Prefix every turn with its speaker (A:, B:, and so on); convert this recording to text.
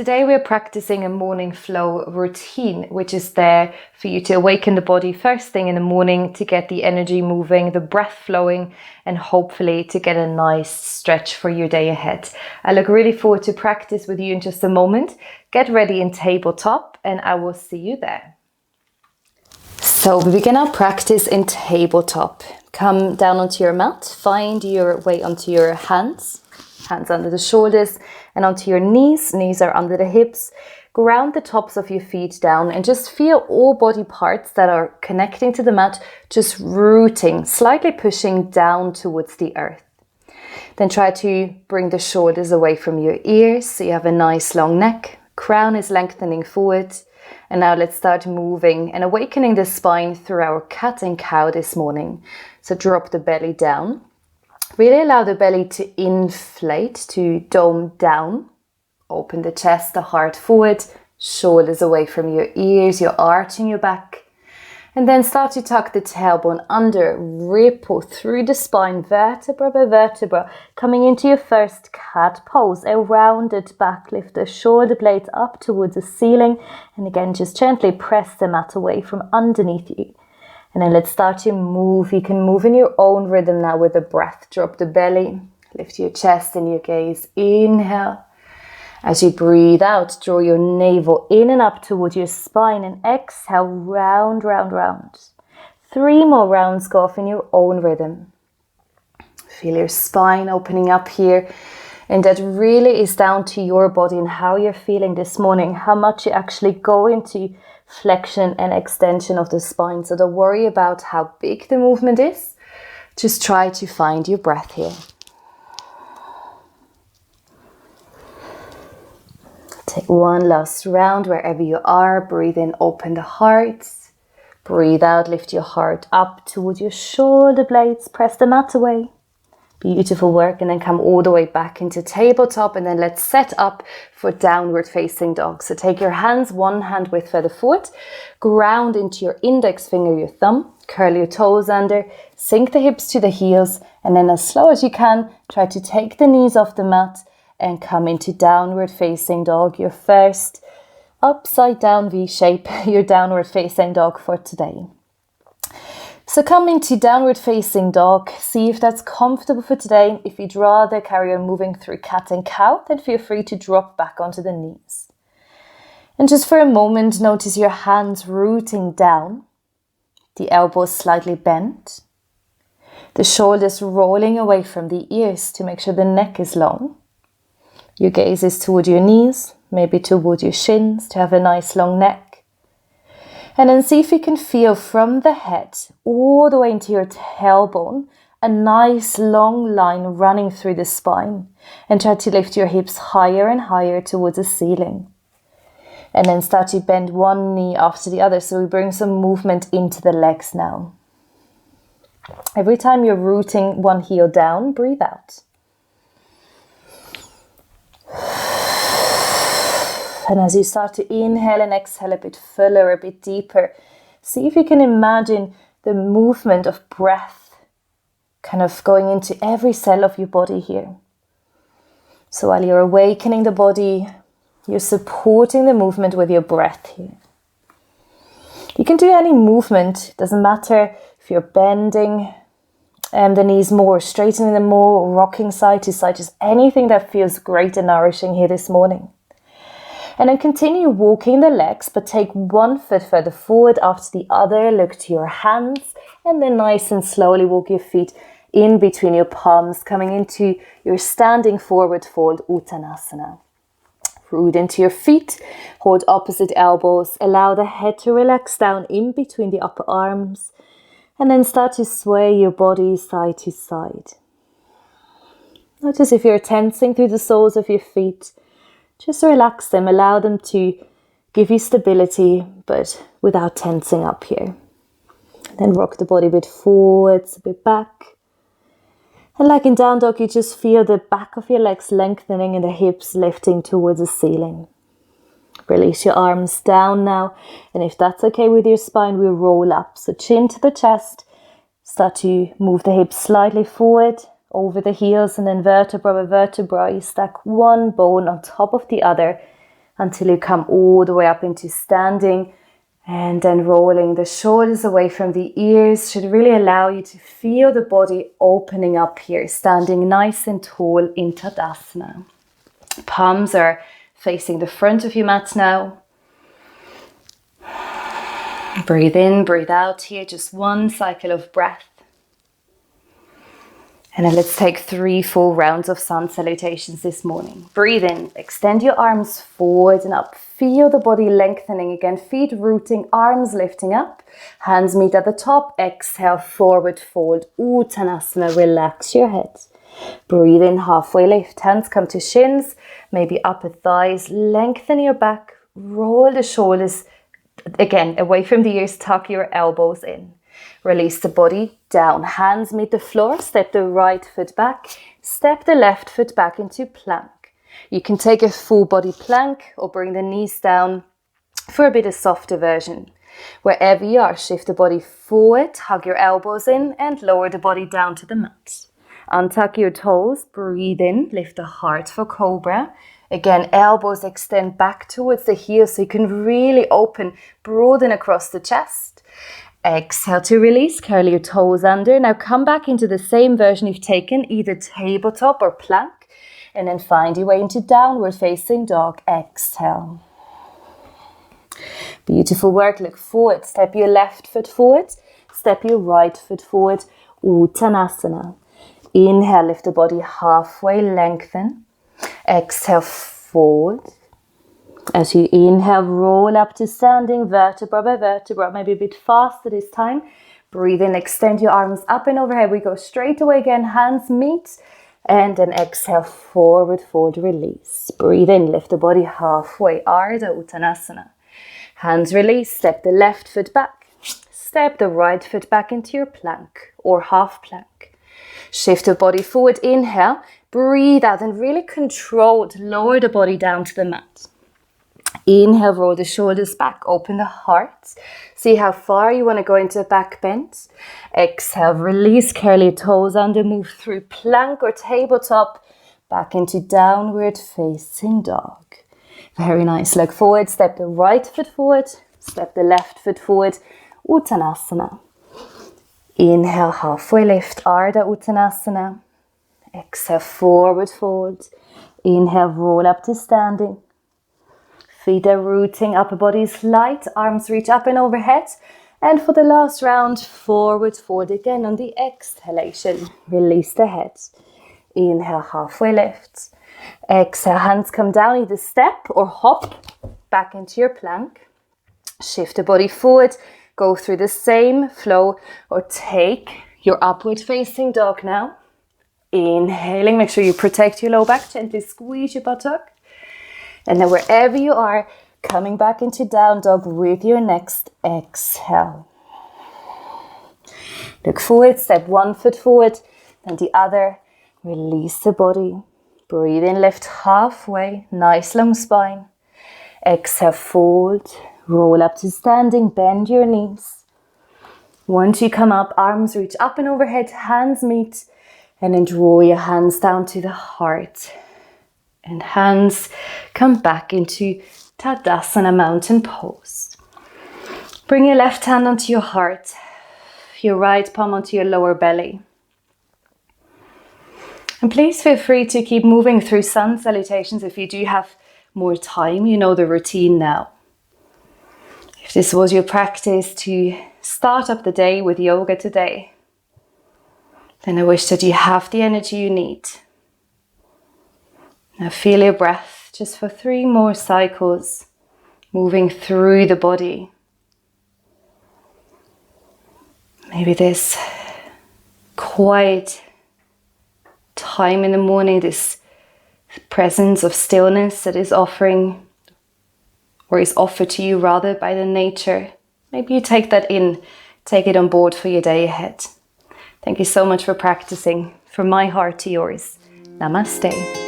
A: today we're practicing a morning flow routine, which is there for you to awaken the body first thing in the morning, to get the energy moving, the breath flowing, and hopefully to get a nice stretch for your day ahead. I look really forward to practice with you in just a moment. Get ready in tabletop and I will see you there. So we begin our practice in tabletop. Come down onto your mat, find your way onto your hands under the shoulders and onto your knees. Knees are under the hips. Ground the tops of your feet down and just feel all body parts that are connecting to the mat, just rooting, slightly pushing down towards the earth. Then try to bring the shoulders away from your ears so you have a nice long neck. Crown is lengthening forward. And now let's start moving and awakening the spine through our cat and cow this morning. So drop the belly down. Really allow the belly to inflate, to dome down. Open the chest, the heart forward, shoulders away from your ears, you're arching your back. And then start to tuck the tailbone under, ripple through the spine, vertebra by vertebra, coming into your first cat pose, a rounded back, lift the shoulder blades up towards the ceiling, and again just gently press the mat away from underneath you. And then let's start to move. You can move in your own rhythm now with the breath. Drop the belly, lift your chest and your gaze. Inhale. As you breathe out, draw your navel in and up towards your spine and exhale, round, round, round. 3 more rounds, go off in your own rhythm. Feel your spine opening up here. And that really is down to your body and how you're feeling this morning, how much you actually go into flexion and extension of the spine. So don't worry about how big the movement is. Just try to find your breath here. Take one last round wherever you are. Breathe in, open the heart. Breathe out, lift your heart up towards your shoulder blades. Press the mat away. Beautiful work. And then come all the way back into tabletop. And then let's set up for downward facing dog. So take your hands, one hand width further forward. Ground into your index finger, your thumb. Curl your toes under. Sink the hips to the heels. And then as slow as you can, try to take the knees off the mat and come into downward facing dog. Your first upside down V shape, your downward facing dog for today. So come into downward facing dog. See if that's comfortable for today. If you'd rather carry on moving through cat and cow, then feel free to drop back onto the knees. And just for a moment, notice your hands rooting down, the elbows slightly bent, the shoulders rolling away from the ears to make sure the neck is long. Your gaze is toward your knees, maybe toward your shins to have a nice long neck. And then see if you can feel from the head all the way into your tailbone, a nice long line running through the spine. And try to lift your hips higher and higher towards the ceiling. And then start to bend one knee after the other. So we bring some movement into the legs now. Every time you're rooting one heel down, breathe out. And as you start to inhale and exhale a bit fuller, a bit deeper, see if you can imagine the movement of breath kind of going into every cell of your body here. So while you're awakening the body, you're supporting the movement with your breath here. You can do any movement, doesn't matter if you're bending the knees more, straightening them more, rocking side to side, just anything that feels great and nourishing here this morning. And then continue walking the legs, but take one foot further forward after the other. Look to your hands and then nice and slowly walk your feet in between your palms, coming into your standing forward fold, Uttanasana. Root into your feet, hold opposite elbows, allow the head to relax down in between the upper arms, and then start to sway your body side to side. Notice if you're tensing through the soles of your feet. Just relax them, allow them to give you stability, but without tensing up here. Then rock the body a bit forwards, a bit back. And like in down dog, you just feel the back of your legs lengthening and the hips lifting towards the ceiling. Release your arms down now. And if that's okay with your spine, we roll up. So chin to the chest. Start to move the hips slightly forward, over the heels, and then vertebra by vertebra, you stack one bone on top of the other. until you come all the way up into standing. And then rolling the shoulders away from the ears should really allow you to feel the body opening up here, standing nice and tall in Tadasana. Palms are facing the front of your mat now. Breathe in, breathe out here, just one cycle of breath. And then let's take 3 full rounds of sun salutations this morning. Breathe in, extend your arms forward and up. Feel the body lengthening again, feet rooting, arms lifting up. Hands meet at the top. Exhale, forward fold, Uttanasana, relax your head. Breathe in, halfway lift, hands come to shins, maybe upper thighs. Lengthen your back, roll the shoulders, again, away from the ears, tuck your elbows in. Release the body down, hands meet the floor, step the right foot back, step the left foot back into plank. You can take a full body plank or bring the knees down for a bit of softer version. Wherever you are, shift the body forward, hug your elbows in and lower the body down to the mat. Untuck your toes, breathe in, lift the heart for cobra. Again, elbows extend back towards the heels so you can really open, broaden across the chest. Exhale to release, curl your toes under. Now come back into the same version you've taken, either tabletop or plank. And then find your way into downward facing dog. Exhale. Beautiful work. Look forward. Step your left foot forward. Step your right foot forward. Uttanasana. Inhale, lift the body halfway, lengthen. Exhale, fold. As you inhale, roll up to standing, vertebra by vertebra, maybe a bit faster this time. Breathe in, extend your arms up and overhead. We go straight away again, hands meet. And then exhale, forward fold, release. Breathe in, lift the body halfway, Ardha Uttanasana. Hands release, step the left foot back. Step the right foot back into your plank or half plank. Shift the body forward, inhale, breathe out and really controlled, lower the body down to the mat. Inhale, roll the shoulders back, open the heart. See how far you want to go into a back bend. Exhale, release, curl your toes under, move through plank or tabletop, back into downward facing dog. Very nice. Look forward, step the right foot forward, step the left foot forward, Uttanasana. Inhale, halfway lift, Ardha Uttanasana. Exhale, forward fold. Inhale, roll up to standing. Feet are rooting, upper body is light, arms reach up and overhead. And for the last round, forward fold again on the exhalation. Release the head. Inhale, halfway lift. Exhale, hands come down, either step or hop back into your plank. Shift the body forward, go through the same flow or take your upward facing dog now. Inhaling, make sure you protect your low back, gently squeeze your buttock. And then wherever you are, coming back into down dog with your next exhale. Look forward, step one foot forward, then the other. Release the body. Breathe in, lift halfway, nice long spine. Exhale, fold, roll up to standing, bend your knees. Once you come up, arms reach up and overhead, hands meet, and then draw your hands down to the heart. And hands come back into Tadasana mountain pose. Bring your left hand onto your heart, your right palm onto your lower belly. And please feel free to keep moving through sun salutations if you do have more time. You know the routine now. If this was your practice to start up the day with yoga today, then I wish that you have the energy you need. Now feel your breath just for 3 more cycles, moving through the body. Maybe this quiet time in the morning, this presence of stillness that is offering, or is offered to you rather by the nature. Maybe you take that in, take it on board for your day ahead. Thank you so much for practicing. From my heart to yours. Namaste.